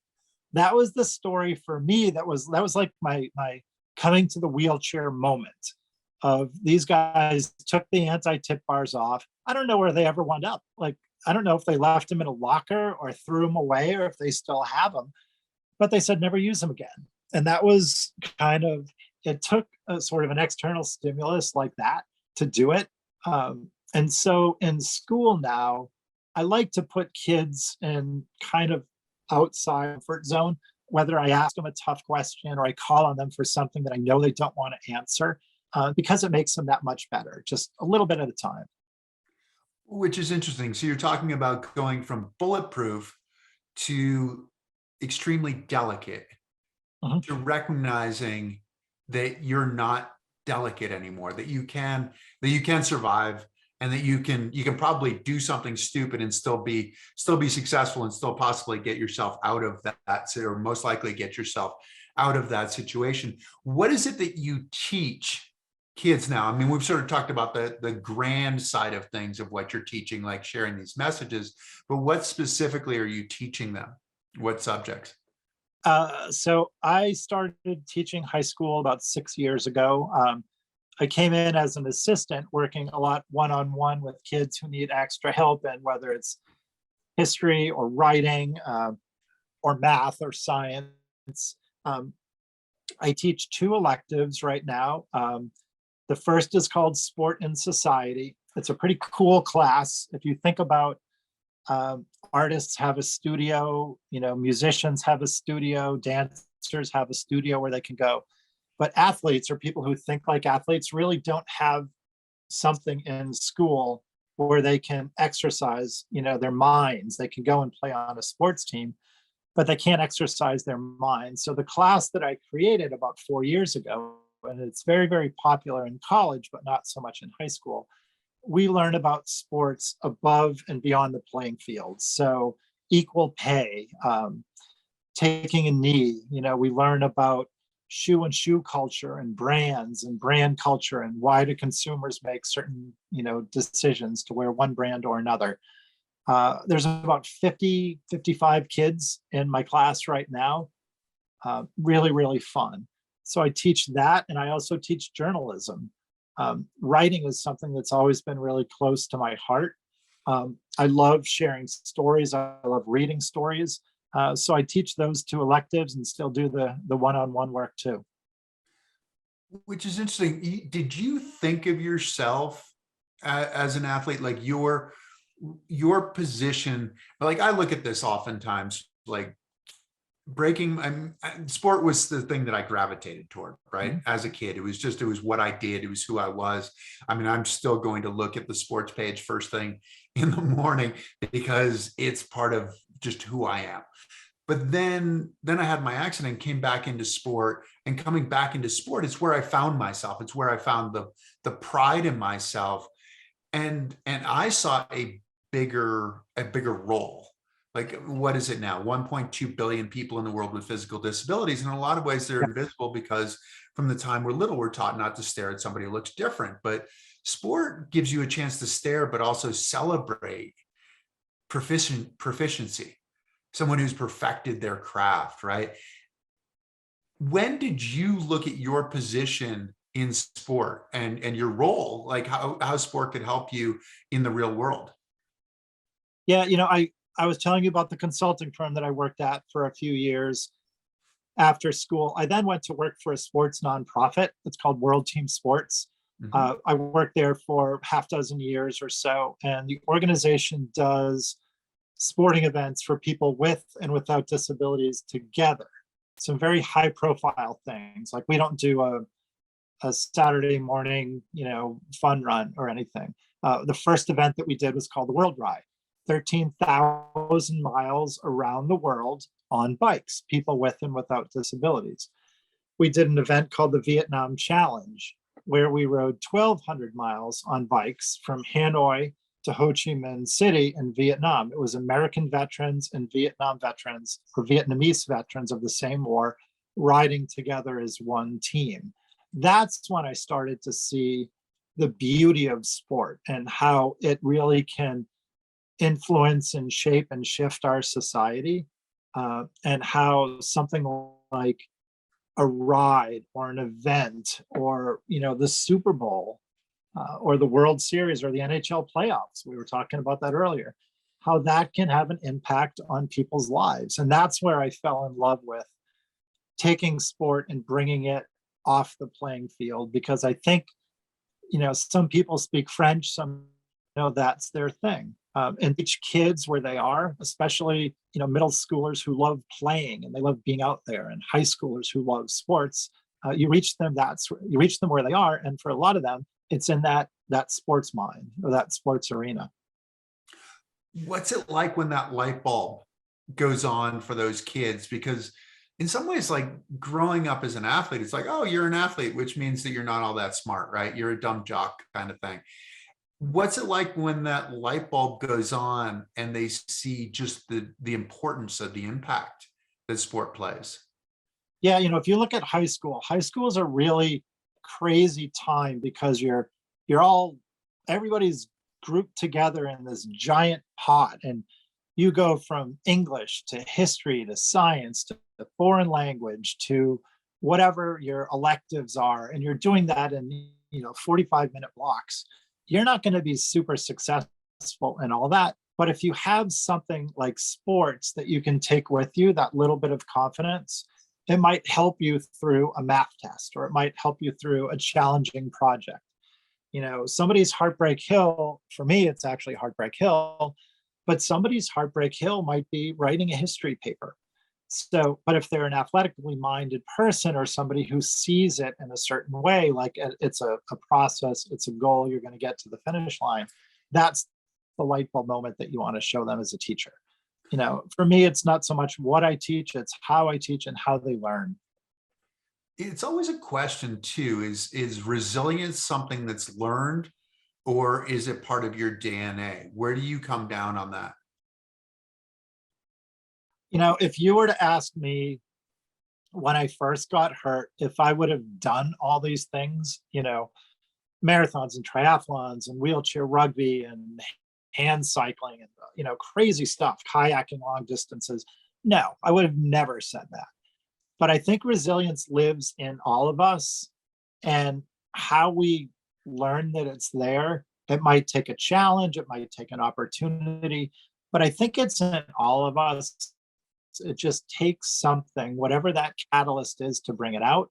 that was the story for me. That was like my coming to the wheelchair moment of these guys took the anti-tip bars off. I don't know where they ever wound up. Like, I don't know if they left them in a locker or threw them away or if they still have them, but they said never use them again. And that was it took a sort of an external stimulus like that to do it. And so in school now, I like to put kids in kind of outside comfort zone, whether I ask them a tough question or I call on them for something that I know they don't want to answer, because it makes them that much better, just a little bit at a time. Which is interesting. So you're talking about going from bulletproof to extremely delicate, to recognizing that you're not delicate anymore, that you can survive, and that you can probably do something stupid and still be successful and still possibly get yourself out of that, or most likely get yourself out of that situation. What is it that you teach kids now? I mean, we've sort of talked about the grand side of things of what you're teaching, like sharing these messages, but what specifically are you teaching them? What subjects? So I started teaching high school about 6 years ago. I came in as an assistant, working a lot one-on-one with kids who need extra help, and whether it's history or writing, or math or science. I teach 2 electives right now. The first is called Sport and Society. It's a pretty cool class. If you think about artists have a studio, musicians have a studio, dancers have a studio where they can go. But athletes, or people who think like athletes, really don't have something in school where they can exercise, their minds. They can go and play on a sports team, but they can't exercise their minds. So the class that I created about 4 years ago, and it's very, very popular in college, but not so much in high school, we learn about sports above and beyond the playing field. So equal pay, taking a knee, we learn about shoe and shoe culture and brands and brand culture, and why do consumers make certain, decisions to wear one brand or another. There's about 55 kids in my class right now. Really, really fun. So I teach that, and I also teach journalism. Writing is something that's always been really close to my heart. I love sharing stories. I love reading stories. So I teach those 2 electives and still do the one-on-one work too. Which is interesting. Did you think of yourself as an athlete, like your position? Like, I look at this oftentimes, like sport was the thing that I gravitated toward, right? As a kid, it was what I did. It was who I was. I mean, I'm still going to look at the sports page first thing in the morning because it's part of just who I am. But then I had my accident, came back into sport, and coming back into sport, it's where I found myself. It's where I found the pride in myself. And I saw a bigger role. Like, what is it now? 1.2 billion people in the world with physical disabilities. And in a lot of ways, they're invisible because from the time we're little, we're taught not to stare at somebody who looks different. But sport gives you a chance to stare, but also celebrate proficiency, someone who's perfected their craft, right? When did you look at your position in sport and your role, like how sport could help you in the real world? Yeah, I was telling you about the consulting firm that I worked at for a few years after school. I then went to work for a sports nonprofit. It's called World T.E.A.M Sports. I worked there for half dozen years or so, and the organization does sporting events for people with and without disabilities together. Some very high profile things. Like, we don't do a Saturday morning, fun run or anything. The first event that we did was called the World Ride. 13,000 miles around the world on bikes, people with and without disabilities. We did an event called the Vietnam Challenge, where we rode 1,200 miles on bikes from Hanoi to Ho Chi Minh City in Vietnam. It was American veterans and Vietnam veterans, or Vietnamese veterans of the same war, riding together as one team. That's when I started to see the beauty of sport and how it really can influence and shape and shift our society, and how something like a ride or an event or the Super Bowl, or the World Series or the NHL playoffs, we were talking about that earlier, how that can have an impact on people's lives. And that's where I fell in love with taking sport and bringing it off the playing field, because I think some people speak French, some that's their thing, and teach kids where they are, especially middle schoolers who love playing and they love being out there, and high schoolers who love sports. You reach them where they are, and for a lot of them it's in that sports mind or that sports arena. What's it like when that light bulb goes on for those kids? Because in some ways, like growing up as an athlete, it's like, oh, you're an athlete, which means that you're not all that smart, right? You're a dumb jock kind of thing. What's it like when that light bulb goes on and they see just the importance of the impact that sport plays? Yeah, if you look at high school is a really crazy time, because everybody's grouped together in this giant pot, and you go from English to history to science to foreign language to whatever your electives are, and you're doing that in 45-minute blocks. You're not going to be super successful in all that, but if you have something like sports that you can take with you, that little bit of confidence, it might help you through a math test, or it might help you through a challenging project. Somebody's Heartbreak Hill, for me, it's actually Heartbreak Hill, but somebody's Heartbreak Hill might be writing a history paper. So, but if they're an athletically minded person, or somebody who sees it in a certain way, like it's a process, it's a goal, you're going to get to the finish line, that's the light bulb moment that you want to show them as a teacher. For me, it's not so much what I teach, it's how I teach and how they learn. It's always a question too, is resilience something that's learned, or is it part of your DNA? Where do you come down on that? If you were to ask me when I first got hurt, if I would have done all these things, marathons and triathlons and wheelchair rugby and hand cycling and crazy stuff, kayaking long distances, no, I would have never said that. But I think resilience lives in all of us, and how we learn that it's there. It might take a challenge, it might take an opportunity, but I think it's in all of us. It just takes something, whatever that catalyst is, to bring it out.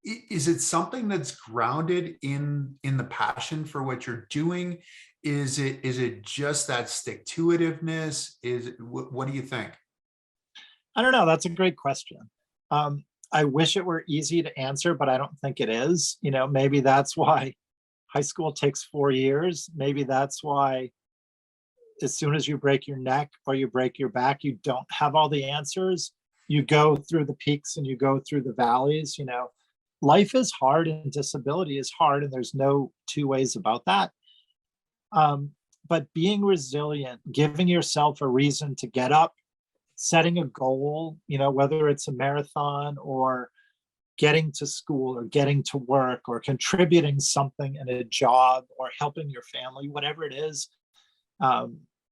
Is it something that's grounded in the passion for what you're doing? Is it just that stick-to-itiveness? What do you think? I don't know. That's a great question. I wish it were easy to answer, but I don't think it is. Maybe that's why high school takes 4 years. Maybe that's why as soon as you break your neck or you break your back, you don't have all the answers. You go through the peaks and you go through the valleys. Life is hard and disability is hard, and there's no two ways about that. But being resilient, giving yourself a reason to get up, setting a goal, whether it's a marathon or getting to school or getting to work or contributing something in a job or helping your family, whatever it is,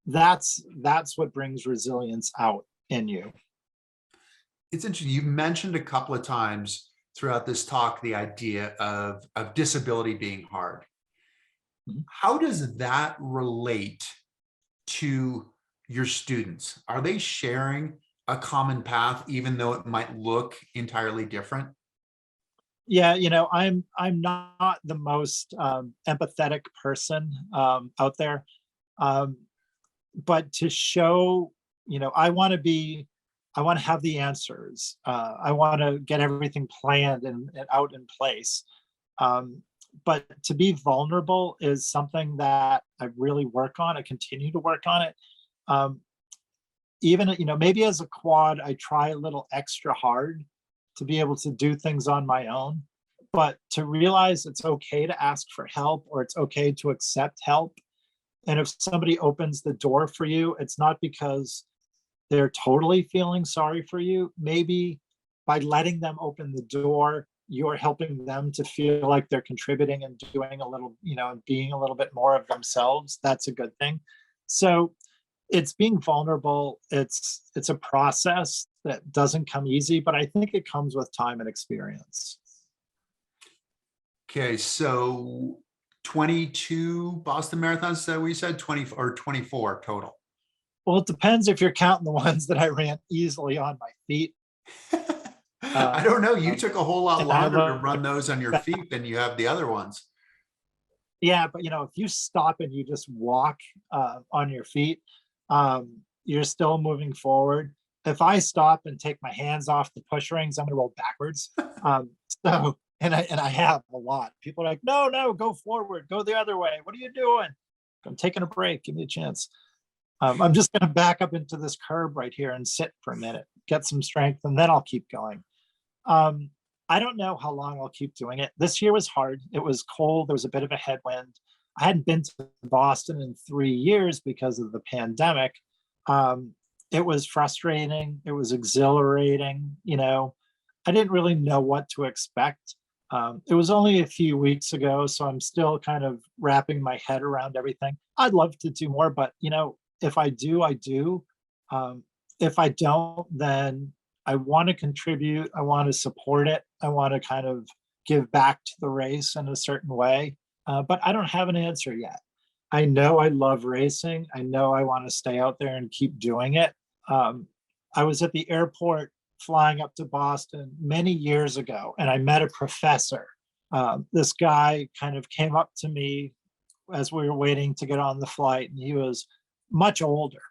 that's what brings resilience out in you. It's interesting. You mentioned a couple of times throughout this talk the idea of disability being hard. Mm-hmm. How does that relate to your students? Are they sharing a common path, even though it might look entirely different? Yeah, I'm not the most empathetic person out there, but to show, I want to have the answers. I want to get everything planned and out in place. But to be vulnerable is something that I really work on. I continue to work on it. Um, Even, maybe as a quad, I try a little extra hard to be able to do things on my own. But to realize it's okay to ask for help, or it's okay to accept help. And if somebody opens the door for you, it's not because they're totally feeling sorry for you. Maybe by letting them open the door, you're helping them to feel like they're contributing and doing a little, and being a little bit more of themselves. That's a good thing. So it's being vulnerable. It's a process that doesn't come easy, but I think it comes with time and experience. Okay, so 22 Boston Marathons, that we said 20 or 24 total. Well, it depends if you're counting the ones that I ran easily on my feet. I don't know. You took a whole lot longer to run a those on your feet than you have the other ones. Yeah, but if you stop and you just walk on your feet, you're still moving forward. If I stop and take my hands off the push rings, I'm going to roll backwards. So, and I have a lot. People are like, no, go forward, go the other way. What are you doing? I'm taking a break. Give me a chance. I'm just going to back up into this curb right here and sit for a minute, get some strength, and then I'll keep going. I don't know how long I'll keep doing it. This year was hard. It was cold. There was a bit of a headwind. I hadn't been to Boston in 3 years because of the pandemic. It was frustrating. It was exhilarating. I didn't really know what to expect. It was only a few weeks ago, so I'm still kind of wrapping my head around everything. I'd love to do more, but if I do, I do. If I don't, then I want to contribute. I want to support it. I want to kind of give back to the race in a certain way. But I don't have an answer yet. I know I love racing. I know I want to stay out there and keep doing it. I was at the airport flying up to Boston many years ago, and I met a professor. This guy kind of came up to me as we were waiting to get on the flight, and he was much older.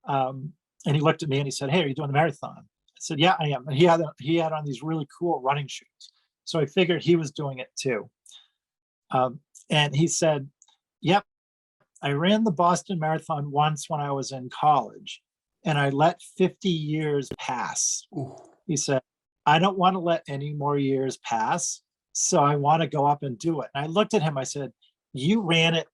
And he looked at me and he said, "Hey, are you doing the marathon?" I said, "Yeah, I am." And he had on these really cool running shoes. So I figured he was doing it too. And he said, "Yep, I ran the Boston Marathon once when I was in college, and I let 50 years pass." Ooh. He said, "I don't want to let any more years pass, so I want to go up and do it." And I looked at him, I said, "You ran it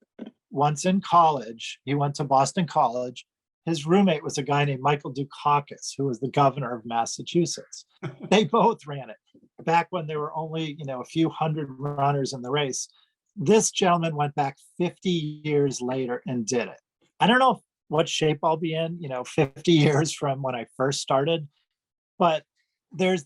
once in college." He went to Boston College. His roommate was a guy named Michael Dukakis, who was the governor of Massachusetts. They both ran it back when there were only, a few hundred runners in the race. This gentleman went back 50 years later and did it. I don't know what shape I'll be in, 50 years from when I first started, but there's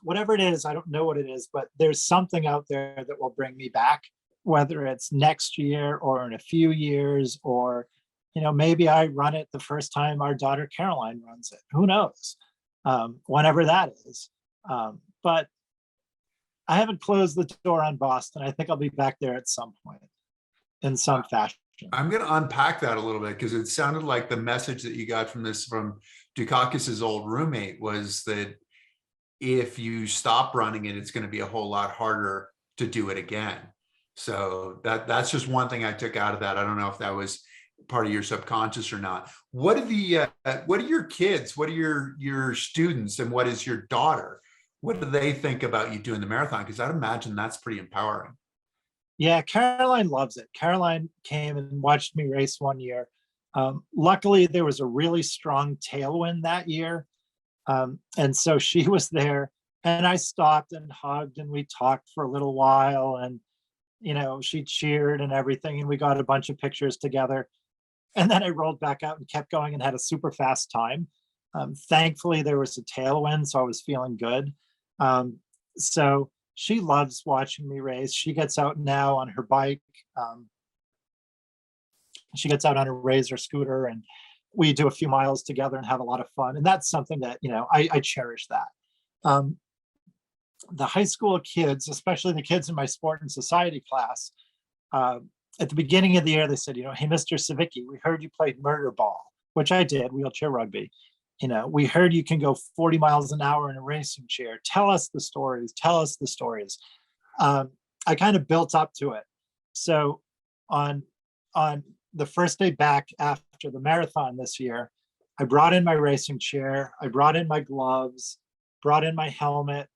whatever it is, I don't know what it is, but there's something out there that will bring me back, whether it's next year or in a few years, or maybe I run it the first time our daughter Caroline runs it. Who knows? Whenever that is. But I haven't closed the door on Boston. I think I'll be back there at some point in some fashion. I'm going to unpack that a little bit, because it sounded like the message that you got from Dukakis's old roommate was that if you stop running it, it's going to be a whole lot harder to do it again. So that's just one thing I took out of that. I don't know if that was part of your subconscious or not. What are your kids? What are your students? And what is your daughter? What do they think about you doing the marathon? Because I'd imagine that's pretty empowering. Yeah, Caroline loves it. Caroline came and watched me race one year. Luckily, there was a really strong tailwind that year. And so she was there, and I stopped and hugged, and we talked for a little while, and, she cheered and everything, and we got a bunch of pictures together. And then I rolled back out and kept going and had a super fast time. Thankfully, there was a tailwind, so I was feeling good. So she loves watching me race. She gets out now on her bike. She gets out on her Razor scooter, and we do a few miles together and have a lot of fun. And that's something that, I cherish that. The high school kids, especially the kids in my sport and society class, at the beginning of the year, they said, "Hey, Mr. Savicki, we heard you played MURDERBALL," which I did, wheelchair rugby. "We heard you can go 40 miles an hour in a racing chair. Tell us the stories. Tell us the stories." I kind of built up to it. So on the first day back after the marathon this year, I brought in my racing chair, I brought in my gloves, brought in my helmet,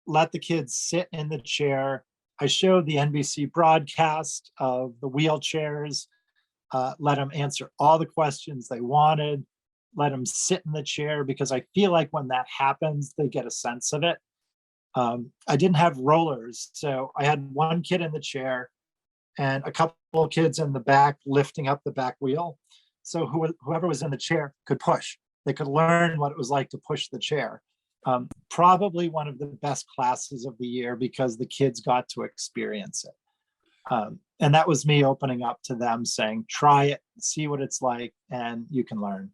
let the kids sit in the chair. I showed the NBC broadcast of the wheelchairs, let them answer all the questions they wanted, let them sit in the chair, because I feel like when that happens, they get a sense of it. I didn't have rollers, so I had one kid in the chair and a couple of kids in the back lifting up the back wheel. So whoever was in the chair could push. They could learn what it was like to push the chair. Probably one of the best classes of the year because the kids got to experience it. And that was me opening up to them saying, try it, see what it's like, and you can learn.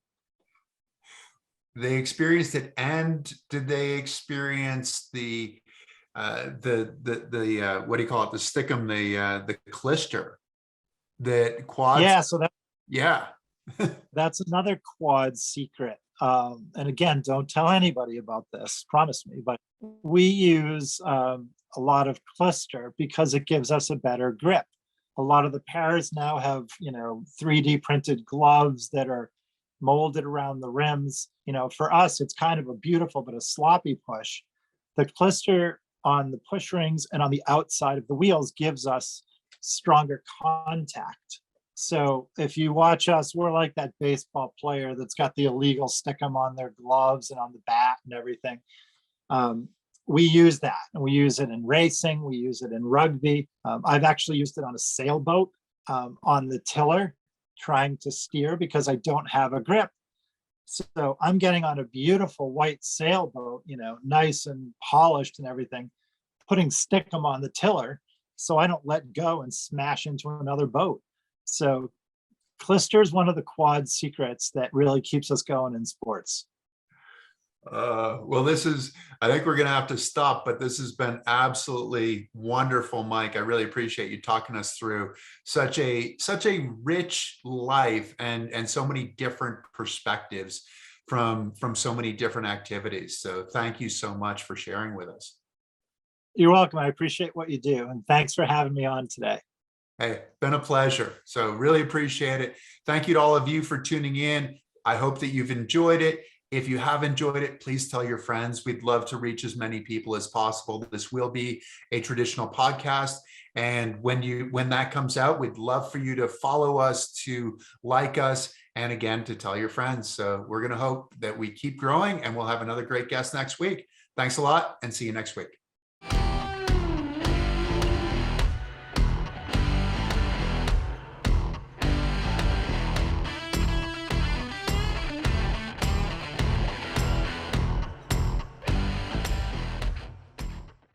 They experienced it, and did they experience the what do you call it? The stickum, the clister that quads. Yeah, so Yeah. that's another quad secret. And again, don't tell anybody about this, promise me, but we use a lot of clister because it gives us a better grip. A lot of the pairs now have, 3D printed gloves that are molded around the rims. For us, it's kind of a beautiful but a sloppy push. The clister on the push rings and on the outside of the wheels gives us stronger contact. So if you watch us, we're like that baseball player that's got the illegal stickum on their gloves and on the bat and everything. We use that, and we use it in racing. We use it in rugby. I've actually used it on a sailboat on the tiller, trying to steer because I don't have a grip. So I'm getting on a beautiful white sailboat, nice and polished and everything, putting stickum on the tiller so I don't let go and smash into another boat. So clister is one of the quad secrets that really keeps us going in sports. Well, I think we're going to have to stop, but this has been absolutely wonderful, Mike. I really appreciate you talking us through such a rich life and so many different perspectives from so many different activities. So thank you so much for sharing with us. You're welcome. I appreciate what you do. And thanks for having me on today. Hey, been a pleasure. So really appreciate it. Thank you to all of you for tuning in. I hope that you've enjoyed it. If you have enjoyed it, please tell your friends. We'd love to reach as many people as possible. This will be a traditional podcast. And when that comes out, we'd love for you to follow us, to like us, and again, to tell your friends. So we're going to hope that we keep growing, and we'll have another great guest next week. Thanks a lot, and see you next week.